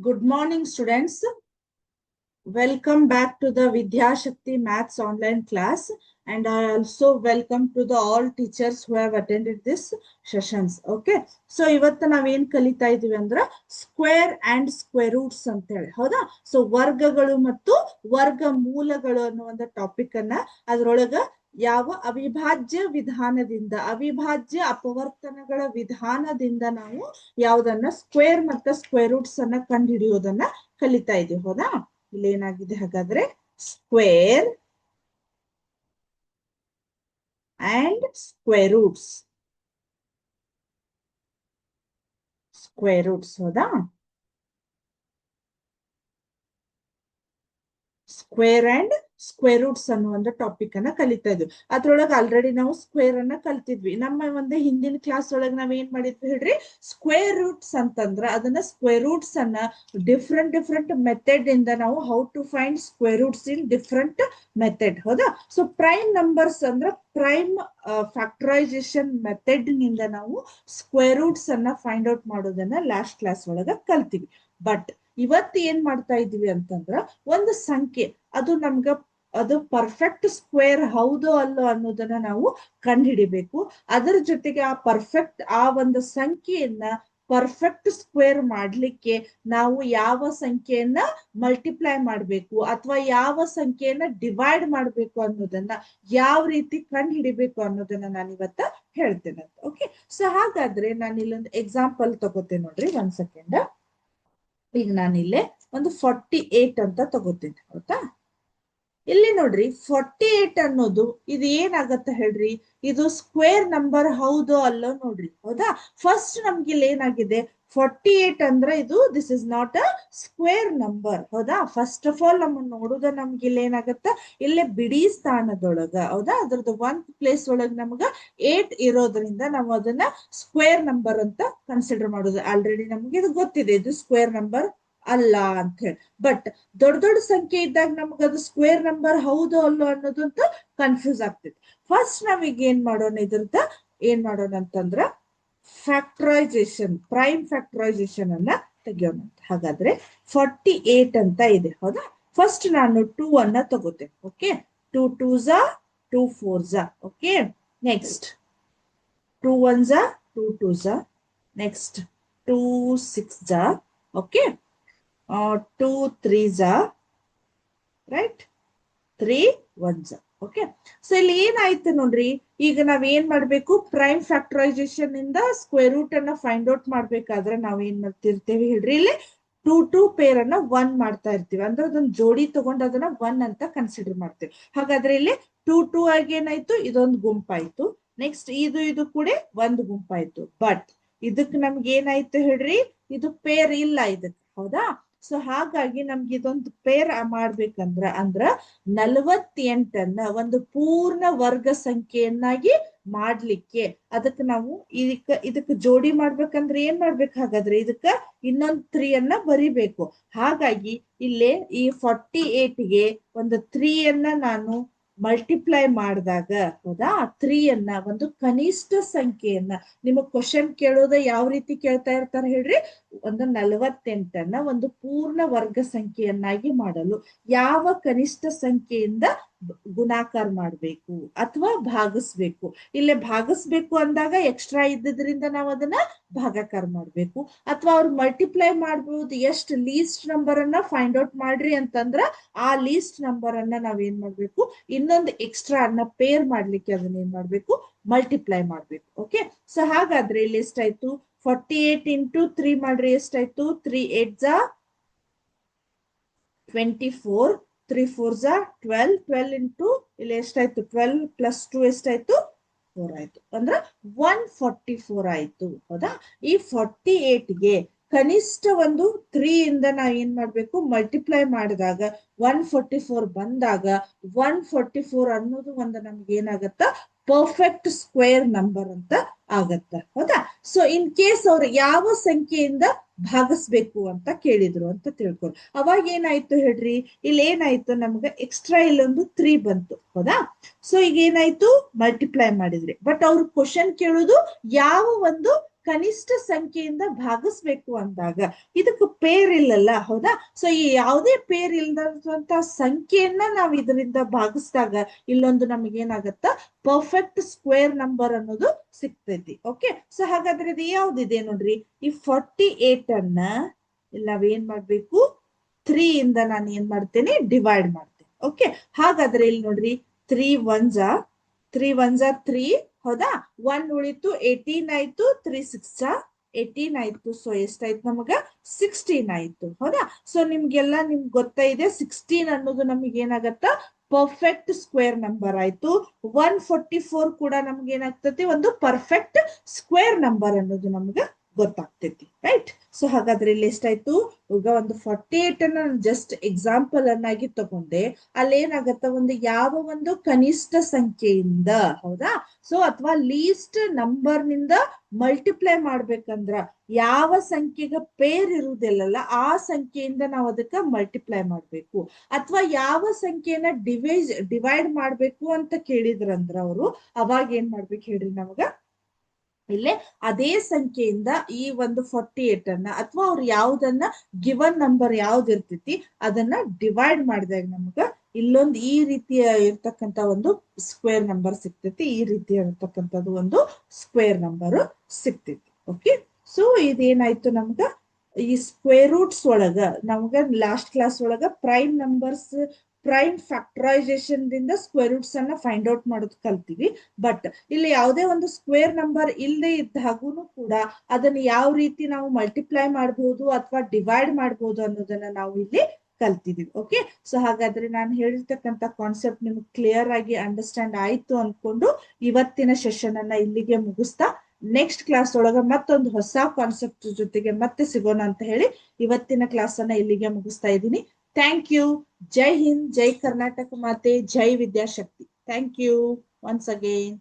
Good morning, students. Welcome back to the Vidya Shakti Maths online class. And I also welcome to the all teachers who have attended this sessions. Okay. So, ಇವತ್ತು ನಾವೇನ್ ಕಲಿತಾ ಇದೀವಿ ಅಂದ್ರೆ square and square roots ಅಂತ ಹೇಳಿ ಹೌದಾ. So ವರ್ಗಗಳು ಮತ್ತು ವರ್ಗ ಮೂಲಗಳು ಅನ್ನೋ ಒಂದು ಟಾಪಿಕ್ ಅನ್ನ ಅದ್ರೊಳಗ ಯಾವ ಅವಿಭಾಜ್ಯ ವಿಧಾನದಿಂದ ಅವಿಭಾಜ್ಯ ಅಪವರ್ತನಗಳ ವಿಧಾನದಿಂದ ನಾವು ಯಾವ್ದನ್ನ ಸ್ಕ್ವೇರ್ ಮತ್ತೆ ಸ್ಕ್ವೇರ್ ರೂಟ್ಸ್ ಅನ್ನ ಕಂಡುಹಿಡಿಯೋದನ್ನ ಕಲಿತಾ ಇದೀವಿ ಹೌದಾ. ಇಲ್ಲಿ ಏನಾಗಿದೆ ಹಾಗಾದ್ರೆ ಸ್ಕ್ವೇರ್ ಅಂಡ್ ಸ್ಕ್ವೇರ್ ರೂಟ್ಸ್ ಹೌದಾ. ಸ್ಕ್ವೇರ್ ಅಂಡ್ ಸ್ಕ್ವೇರ್ ರೂಟ್ಸ್ ಅನ್ನೋ ಒಂದು ಟಾಪಿಕ್ ಅನ್ನ ಕಲಿತಾ ಇದ್ವಿ. ಅದ್ರೊಳಗೆ ಆಲ್ರೆಡಿ ನಾವು ಸ್ಕ್ವೇರ್ ಅನ್ನ ಕಲ್ತಿದ್ವಿ. ನಮ್ಮ ಒಂದು ಹಿಂದಿನ ಕ್ಲಾಸ್ ಒಳಗೆ ನಾವ್ ಏನ್ ಮಾಡಿದ್ವಿ ಹೇಳ್ರಿ, ಸ್ಕ್ವೇರ್ ರೂಟ್ಸ್ ಅಂತಂದ್ರ ಅದನ್ನ ಸ್ಕ್ವೇರ್ ರೂಟ್ಸ್ ಅನ್ನ ಡಿಫ್ರೆಂಟ್ ಮೆಥಡ್ ಇಂದ ನಾವು how to find square roots in different method ಹೌದಾ. ಸೊ ಪ್ರೈಮ್ ನಂಬರ್ಸ್ ಅಂದ್ರೆ ಪ್ರೈಮ್ ಫ್ಯಾಕ್ಟರೈಸೇಷನ್ ಮೆಥಡ್ ನಿಂದ ನಾವು ಸ್ಕ್ವೇರ್ ರೂಟ್ಸ್ ಅನ್ನ ಫೈಂಡ್ ಔಟ್ ಮಾಡೋದನ್ನ ಲಾಸ್ಟ್ ಕ್ಲಾಸ್ ಒಳಗ ಕಲ್ತೀವಿ. ಬಟ್ ಇವತ್ತು ಏನ್ ಮಾಡ್ತಾ ಇದೀವಿ ಅಂತಂದ್ರ ಒಂದು ಸಂಖ್ಯೆ ಅದು ಪರ್ಫೆಕ್ಟ್ ಸ್ಕ್ವೇರ್ ಹೌದೋ ಅಲ್ಲೋ ಅನ್ನೋದನ್ನ ನಾವು ಕಂಡುಹಿಡಿಬೇಕು. ಅದರ ಜೊತೆಗೆ ಆ ಒಂದು ಸಂಖ್ಯೆಯನ್ನ ಪರ್ಫೆಕ್ಟ್ ಸ್ಕ್ವೇರ್ ಮಾಡ್ಲಿಕ್ಕೆ ನಾವು ಯಾವ ಸಂಖ್ಯೆಯನ್ನ ಮಲ್ಟಿಪ್ಲೈ ಮಾಡ್ಬೇಕು ಅಥವಾ ಯಾವ ಸಂಖ್ಯೆಯನ್ನ ಡಿವೈಡ್ ಮಾಡ್ಬೇಕು ಅನ್ನೋದನ್ನ ಯಾವ ರೀತಿ ಕಂಡುಹಿಡಿಬೇಕು ಅನ್ನೋದನ್ನ ನಾನು ಇವತ್ತ ಹೇಳ್ತೇನೆ. ಓಕೆ. ಸೊ ಹಾಗಾದ್ರೆ ನಾನು ಇಲ್ಲೊಂದು ಎಕ್ಸಾಂಪಲ್ ತಗೋತೇನೆ ನೋಡ್ರಿ, 1 ಸೆಕೆಂಡ್. ಈಗ ನಾನಿಲ್ಲೇ ಒಂದು 48 ಅಂತ ತಗೋತೀನಿ ಹೌದಾ. ಇಲ್ಲಿ ನೋಡ್ರಿ 48 ಅನ್ನೋದು ಇದು ಏನಾಗತ್ತ ಹೇಳ್ರಿ, ಇದು ಸ್ಕ್ವೇರ್ ನಂಬರ್ ಹೌದೋ ಅಲ್ಲೋ ನೋಡ್ರಿ ಹೌದಾ. ಫಸ್ಟ್ ನಮ್ಗೆ ಇಲ್ಲಿ ಏನಾಗಿದೆ 48 ಅಂದ್ರೆ ಇದು this is not a square number ಹೌದಾ. ಫಸ್ಟ್ ಆಫ್ ಆಲ್ ನಮ್ಮ ನೋಡುದ ನಮ್ಗೆ ಇಲ್ಲಿ ಏನಾಗತ್ತ, ಇಲ್ಲೇ ಬಿಡಿ ಸ್ಥಾನದೊಳಗ ಹೌದಾ ಅದ್ರದ್ದು 1th ಪ್ಲೇಸ್ ಒಳಗ ನಮ್ಗ 8 ಇರೋದ್ರಿಂದ ನಾವು ಅದನ್ನ ಸ್ಕ್ವೇರ್ ನಂಬರ್ ಅಂತ ಕನ್ಸಿಡರ್ ಮಾಡೋದು. ಆಲ್ರೆಡಿ ನಮ್ಗೆ ಇದು ಗೊತ್ತಿದೆ, ಇದು ಸ್ಕ್ವೇರ್ ನಂಬರ್ ಅಲ್ಲ ಅಂತ ಹೇಳಿ. ಬಟ್ ದೊಡ್ಡ ಸಂಖ್ಯೆ ಇದ್ದಾಗ ನಮ್ಗೆ ಅದು ಸ್ಕ್ವೇರ್ ನಂಬರ್ ಹೌದು ಅಲ್ಲೋ ಅನ್ನೋದು ಅಂತ ಕನ್ಫ್ಯೂಸ್ ಆಗ್ತೈತಿ. ಫಸ್ಟ್ ನಾವೀಗ ಏನ್ ಮಾಡೋಣ ಅಂತಂದ್ರ ಫ್ಯಾಕ್ಟರೈಸೇಷನ್, ಪ್ರೈಮ್ ಫ್ಯಾಕ್ಟರೈಸೇಷನ್ ಅನ್ನ ತೆಗಿಯೋಣ. ಹಾಗಾದ್ರೆ 48 ಅಂತ ಇದೆ ಹೌದಾ. ಫಸ್ಟ್ ನಾನು 2 ಅನ್ನ ತಗೋತೇನೆ. Okay. 2 2s 2 4s. Okay. Next 2 1s 2 2s. Next 2 6s. Okay. 2 3s, right, 3 1s. Okay. So ಇಲ್ಲಿ ಏನಾಯ್ತು ನೋಡ್ರಿ, ಈಗ ನಾವ್ ಏನ್ ಮಾಡ್ಬೇಕು, ಪ್ರೈಮ್ ಫ್ಯಾಕ್ಟರೈಸೇಷನ್ ಇಂದ ಸ್ಕ್ವೇರ್ ರೂಟ್ ಅನ್ನ ಫೈಂಡ್ ಔಟ್ ಮಾಡ್ಬೇಕಾದ್ರೆ ನಾವ್ ಏನ್ ಮಾಡ್ತಿರ್ತೇವೆ ಹೇಳ್ರಿ, ಇಲ್ಲಿ 2 ಪೇರ್ ಅನ್ನ 1 ಮಾಡ್ತಾ ಇರ್ತೀವಿ. ಅಂದ್ರೆ ಅದನ್ನ ಜೋಡಿ ತಗೊಂಡು ಅದನ್ನ 1 ಅಂತ ಕನ್ಸಿಡರ್ ಮಾಡ್ತೇವೆ. ಹಾಗಾದ್ರೆ ಇಲ್ಲಿ 2 ಆಗಿ ಏನಾಯ್ತು, ಇದೊಂದು ಗುಂಪಾಯ್ತು. ನೆಕ್ಸ್ಟ್ ಇದು ಕೂಡ ಒಂದು ಗುಂಪಾಯ್ತು. ಬಟ್ ಇದಕ್ ನಮ್ಗೆ ಏನಾಯ್ತು ಹೇಳ್ರಿ, ಇದು ಪೇರ್ ಇಲ್ಲ ಇದಕ್ ಹೌದಾ. ಸೊ ಹಾಗಾಗಿ ನಮ್ಗೆ ಇದೊಂದು ಪೇರ್ ಮಾಡ್ಬೇಕಂದ್ರ 48ಅನ್ನ ಒಂದು ಪೂರ್ಣ ವರ್ಗ ಸಂಖ್ಯೆಯನ್ನಾಗಿ ಮಾಡ್ಲಿಕ್ಕೆ ಅದಕ್ಕೆ ನಾವು ಇದಕ್ಕೆ ಜೋಡಿ ಮಾಡ್ಬೇಕಂದ್ರೆ ಏನ್ ಮಾಡ್ಬೇಕು, ಹಾಗಾದ್ರೆ ಇದಕ್ಕ ಇನ್ನೊಂದು 3 ಅನ್ನ ಬರಿಬೇಕು. ಹಾಗಾಗಿ ಇಲ್ಲೇ ಈ 48ಗೆ ಒಂದು 3 ಅನ್ನ ನಾನು ಮಲ್ಟಿಪ್ಲೈ ಮಾಡಿದಾಗ ಹೌದಾ, 3 ಅನ್ನ ಒಂದು ಕನಿಷ್ಠ ಸಂಖ್ಯೆಯನ್ನ, ನಿಮಗ್ ಕ್ವಶನ್ ಕೇಳೋದ ಯಾವ ರೀತಿ ಕೇಳ್ತಾ ಇರ್ತಾರೆ ಹೇಳ್ರಿ, ಒಂದು 48ಅನ್ನ ಒಂದು ಪೂರ್ಣ ವರ್ಗ ಸಂಖ್ಯೆಯನ್ನಾಗಿ ಮಾಡಲು ಯಾವ ಕನಿಷ್ಠ ಸಂಖ್ಯೆಯಿಂದ ಗುಣಾಕಾರ ಮಾಡ್ಬೇಕು ಅಥವಾ ಭಾಗಿಸ್ಬೇಕು. ಇಲ್ಲೇ ಭಾಗಿಸ್ಬೇಕು ಅಂದಾಗ ಎಕ್ಸ್ಟ್ರಾ ಇದ್ದದ್ರಿಂದ ನಾವು ಅದನ್ನ ಭಾಗಾಕಾರ ಮಾಡ್ಬೇಕು. ಅಥವಾ ಅವ್ರು ಮಲ್ಟಿಪ್ಲೈ ಮಾಡ್ಬೋದು, ಎಷ್ಟು ಲೀಸ್ಟ್ ನಂಬರ್ ಅನ್ನ ಫೈಂಡ್ ಔಟ್ ಮಾಡ್ರಿ ಅಂತಂದ್ರ ಆ ಲೀಸ್ಟ್ ನಂಬರ್ ಅನ್ನ ನಾವ್ ಏನ್ ಮಾಡ್ಬೇಕು, ಇನ್ನೊಂದು ಎಕ್ಸ್ಟ್ರಾ ಅನ್ನ ಪೇರ್ ಮಾಡ್ಲಿಕ್ಕೆ ಅದನ್ನ ಏನ್ ಮಾಡ್ಬೇಕು, ಮಲ್ಟಿಪ್ಲೈ ಮಾಡ್ಬೇಕು. ಓಕೆ. ಸೊ ಹಾಗಾದ್ರೆ ಇಲ್ಲಿ ಎಷ್ಟಾಯ್ತು, 48 ಇಂಟು 3 ಮಾಡ್ರಿ ಎಷ್ಟಾಯ್ತು, 3 8s 24, 3 4s 12, 12 ಇಂಟು ಇಲ್ಲಿ ಎಷ್ಟಾಯ್ತು 12 ಪ್ಲಸ್ 2 ಎಷ್ಟಾಯ್ತು 4 ಆಯ್ತು. ಅಂದ್ರೆ 144 ಆಯ್ತು ಹೌದಾ. ಈ 48ಗೆ ಕನಿಷ್ಠ ಒಂದು 3 ಇಂದ ನಾವ್ ಏನ್ ಮಾಡ್ಬೇಕು, ಮಲ್ಟಿಪ್ಲೈ ಮಾಡಿದಾಗ 144 ಬಂದಾಗ 144 ಅನ್ನೋದು ಒಂದು ನಮ್ಗೆ ಏನಾಗತ್ತ, ಪರ್ಫೆಕ್ಟ್ ಸ್ಕ್ವೇರ್ ನಂಬರ್ ಅಂತ ಆಗತ್ತ ಹೌದಾ. ಸೊ ಇನ್ ಕೇಸ್ ಅವ್ರು ಯಾವ ಸಂಖ್ಯೆಯಿಂದ ಭಾಗಿಸ್ಬೇಕು ಅಂತ ಕೇಳಿದ್ರು ಅಂತ ತಿಳ್ಕೊಳ್ಳಿ. ಅವಾಗ ಏನಾಯ್ತು ಹೇಳ್ರಿ, ಇಲ್ಲಿ ಏನಾಯ್ತು ನಮ್ಗೆ ಎಕ್ಸ್ಟ್ರಾ ಇಲ್ಲೊಂದು 3 ಬಂತು ಹೌದಾ. ಸೊ ಈಗ ಏನಾಯ್ತು, ಮಲ್ಟಿಪ್ಲೈ ಮಾಡಿದ್ರಿ. ಬಟ್ ಅವ್ರು ಕ್ವಶನ್ ಕೇಳೋದು ಯಾವ ಒಂದು ಕನಿಷ್ಠ ಸಂಖ್ಯೆಯಿಂದ ಭಾಗಿಸ್ಬೇಕು ಅಂದಾಗ ಇದಕ್ಕೆ ಪೇರ್ ಇಲ್ಲಲ್ಲ, ಹೌದಾ? ಸೊ ಈ ಯಾವುದೇ ಪೇರ್ ಇಲ್ಲದಂತ ಸಂಖ್ಯೆಯನ್ನ ನಾವ್ ಇದರಿಂದ ಭಾಗಿಸಿದಾಗ ಇಲ್ಲೊಂದು ನಮಗೇನಾಗತ್ತ ಪರ್ಫೆಕ್ಟ್ ಸ್ಕ್ವೇರ್ ನಂಬರ್ ಅನ್ನೋದು ಸಿಗ್ತೈತಿ. ಓಕೆ, ಸೊ ಹಾಗಾದ್ರೆ ಇದು ಯಾವ್ದಿದೆ ನೋಡ್ರಿ, ಈ 48 ಅನ್ನ ಇಲ್ಲಿ ನಾವೇನ್ ಮಾಡ್ಬೇಕು, 3 ಇಂದ ನಾನು ಏನ್ ಮಾಡ್ತೇನೆ, ಡಿವೈಡ್ ಮಾಡ್ತೇನೆ. ಓಕೆ, ಹಾಗಾದ್ರೆ ಇಲ್ಲಿ ನೋಡ್ರಿ 3 1 3 ಹೌದಾ, 1 ಉಳಿತು, 18 ಆಯ್ತು, 3 6 18 ಆಯ್ತು. ಸೊ ಎಷ್ಟಾಯ್ತು ನಮಗ 16 ಆಯ್ತು, ಹೌದಾ? ಸೊ ನಿಮ್ಗೆ ಗೊತ್ತಾಯಿದೆ 16 ಅನ್ನೋದು ನಮಗೆ ಏನಾಗತ್ತ ಪರ್ಫೆಕ್ಟ್ ಸ್ಕ್ವೇರ್ ನಂಬರ್ ಆಯ್ತು. 144 ಕೂಡ ನಮ್ಗೆ ಏನಾಗ್ತತಿ, ಒಂದು ಪರ್ಫೆಕ್ಟ್ ಸ್ಕ್ವೇರ್ ನಂಬರ್ ಅನ್ನೋದು ನಮ್ಗೆ ಗೊತ್ತಾಗ್ತೈತಿ, ರೈಟ್? ಸೊ ಹಾಗಾದ್ರೆ ಇಲ್ಲಿ ಎಷ್ಟಾಯ್ತು, ಈಗ ಒಂದು 48 ಅನ್ನ ಜಸ್ಟ್ ಎಕ್ಸಾಂಪಲ್ ಅನ್ನಾಗಿ ತಗೊಂಡೆ. ಅಲ್ಲೇನಾಗತ್ತ, ಯಾವ ಒಂದು ಕನಿಷ್ಠ ಸಂಖ್ಯೆಯಿಂದ, ಹೌದಾ, ಸೊ ಅಥವಾ ಲೀಸ್ಟ್ ನಂಬರ್ ನಿಂದ ಮಲ್ಟಿಪ್ಲೈ ಮಾಡ್ಬೇಕಂದ್ರ ಯಾವ ಸಂಖ್ಯೆಗೆ ಪೇರ್ ಇರುವುದಿಲ್ಲಲ್ಲ ಆ ಸಂಖ್ಯೆಯಿಂದ ನಾವು ಅದಕ್ಕೆ ಮಲ್ಟಿಪ್ಲೈ ಮಾಡ್ಬೇಕು. ಅಥವಾ ಯಾವ ಸಂಖ್ಯೆನ ಡಿವೈಡ್ ಮಾಡ್ಬೇಕು ಅಂತ ಕೇಳಿದ್ರಂದ್ರ ಅವರು, ಅವಾಗ ಏನ್ ಮಾಡ್ಬೇಕು ಹೇಳ್ರಿ, ನಮಗ ಇಲ್ಲೇ ಅದೇ ಸಂಖ್ಯೆಯಿಂದ ಈ ಒಂದು 48 ಅನ್ನ ಅಥವಾ ಅವ್ರು ಯಾವ್ದನ್ನ ಗಿವನ್ ನಂಬರ್ ಯಾವ್ದು ಇರ್ತೈತಿ ಅದನ್ನ ಡಿವೈಡ್ ಮಾಡಿದಾಗ ನಮಗ ಇಲ್ಲೊಂದು ಈ ರೀತಿಯ ಇರ್ತಕ್ಕಂತ ಒಂದು ಸ್ಕ್ವೇರ್ ನಂಬರ್ ಸಿಗ್ತೈತಿ. ಈ ರೀತಿಯ ಇರ್ತಕ್ಕಂಥದ್ದು ಒಂದು ಸ್ಕ್ವೇರ್ ನಂಬರ್ ಸಿಗ್ತೈತಿ. ಓಕೆ, ಸೊ ಇದೇನಾಯ್ತು ನಮ್ಗ ಈ ಸ್ಕ್ವೇರ್ ರೂಟ್ಸ್ ಒಳಗ ನಮ್ಗ ಲಾಸ್ಟ್ ಕ್ಲಾಸ್ ಒಳಗ ಪ್ರೈಮ್ ನಂಬರ್ಸ್, ಪ್ರೈಮ್ ಫ್ಯಾಕ್ಟರೈಸೇಷನ್ ದಿಂದ ಸ್ಕ್ವೇರ್ ರೂಟ್ಸ್ ಅನ್ನ ಫೈಂಡ್ ಔಟ್ ಮಾಡೋದು ಕಲ್ತೀವಿ. ಬಟ್ ಇಲ್ಲಿ ಯಾವುದೇ ಒಂದು ಸ್ಕ್ವೇರ್ ನಂಬರ್ ಇಲ್ಲದೆ ಇದ್ದಾಗೂ ಕೂಡ ಅದನ್ನ ಯಾವ ರೀತಿ ನಾವು ಮಲ್ಟಿಪ್ಲೈ ಮಾಡಬಹುದು ಅಥವಾ ಡಿವೈಡ್ ಮಾಡಬಹುದು ಅನ್ನೋದನ್ನ ನಾವು ಇಲ್ಲಿ ಕಲ್ತಿದೀವಿ. ಓಕೆ, ಸೊ ಹಾಗಾದ್ರೆ ನಾನು ಹೇಳಿರ್ತಕ್ಕಂಥ ಕಾನ್ಸೆಪ್ಟ್ ನಿಮ್ಗೆ ಕ್ಲಿಯರ್ ಆಗಿ ಅಂಡರ್ಸ್ಟ್ಯಾಂಡ್ ಆಯ್ತು ಅನ್ಕೊಂಡು ಇವತ್ತಿನ ಸೆಷನ್ ಅನ್ನ ಇಲ್ಲಿಗೆ ಮುಗಿಸ್ತಾ ನೆಕ್ಸ್ಟ್ ಕ್ಲಾಸ್ ಒಳಗ ಮತ್ತೊಂದು ಹೊಸ ಕಾನ್ಸೆಪ್ಟ್ ಜೊತೆಗೆ ಮತ್ತೆ ಸಿಗೋಣ ಅಂತ ಹೇಳಿ ಇವತ್ತಿನ ಕ್ಲಾಸ್ ಅನ್ನ ಇಲ್ಲಿಗೆ ಮುಗಿಸ್ತಾ ಇದ್ದೀನಿ. Thank you. ಜೈ ಹಿಂದ್, ಜೈ ಕರ್ನಾಟಕ ಮಾತೆ, ಜೈ Vidyashakti. Thank you once again.